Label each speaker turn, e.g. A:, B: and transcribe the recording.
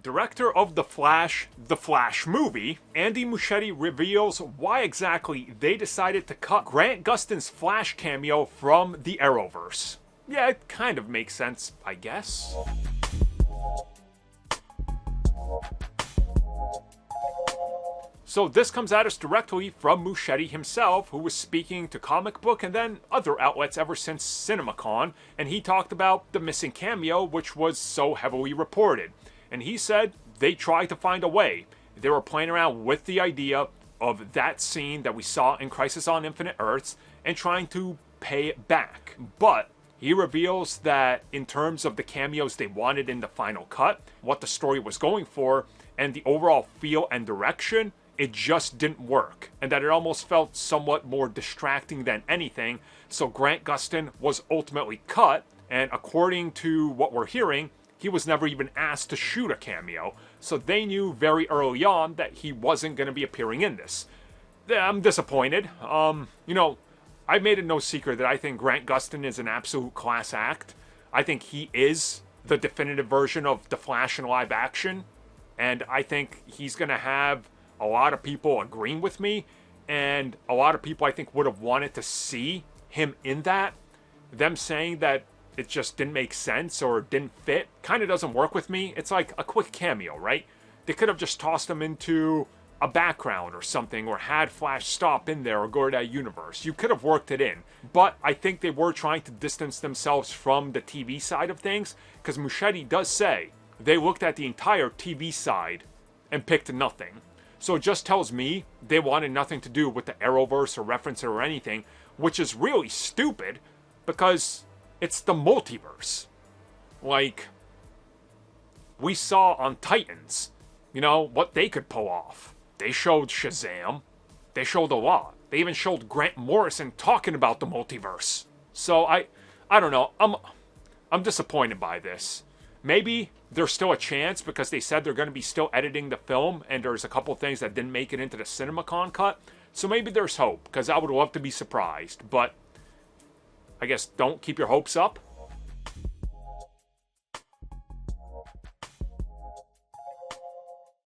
A: Director of The Flash movie, Andy Muschietti reveals why exactly they decided to cut Grant Gustin's Flash cameo from the Arrowverse. Yeah, it kind of makes sense, I guess. So this comes at us directly from Muschietti himself, who was speaking to Comic Book and then other outlets ever since CinemaCon, and he talked about the missing cameo, which was so heavily reported. And he said they tried to find a way. They were playing around with the idea of that scene that we saw in Crisis on Infinite Earths and trying to pay it back. But he reveals that in terms of the cameos they wanted in the final cut, what the story was going for, and the overall feel and direction, it just didn't work. And that it almost felt somewhat more distracting than anything. So Grant Gustin was ultimately cut, and according to what we're hearing, he was never even asked to shoot a cameo, so they knew very early on that he wasn't going to be appearing in this. I'm disappointed. I've made it no secret that I think Grant Gustin is an absolute class act. I think he is the definitive version of The Flash in live action, and I think he's going to have a lot of people agreeing with me, and a lot of people I think would have wanted to see him in that. Them saying that it just didn't make sense or didn't fit kind of doesn't work with me. It's like a quick cameo, right? They could have just tossed him into a background or something, or had Flash stop in there or go to that universe. You could have worked it in. But I think they were trying to distance themselves from the TV side of things, because Muschietti does say they looked at the entire TV side and picked nothing. So it just tells me they wanted nothing to do with the Arrowverse or reference it or anything, which is really stupid, because it's the multiverse. Like, we saw on Titans, what they could pull off. They showed Shazam. They showed a lot. They even showed Grant Morrison talking about the multiverse. So I don't know. I'm disappointed by this. Maybe there's still a chance because they said they're going to be still editing the film and there's a couple things that didn't make it into the CinemaCon cut. So maybe there's hope, because I would love to be surprised. But I guess don't keep your hopes up.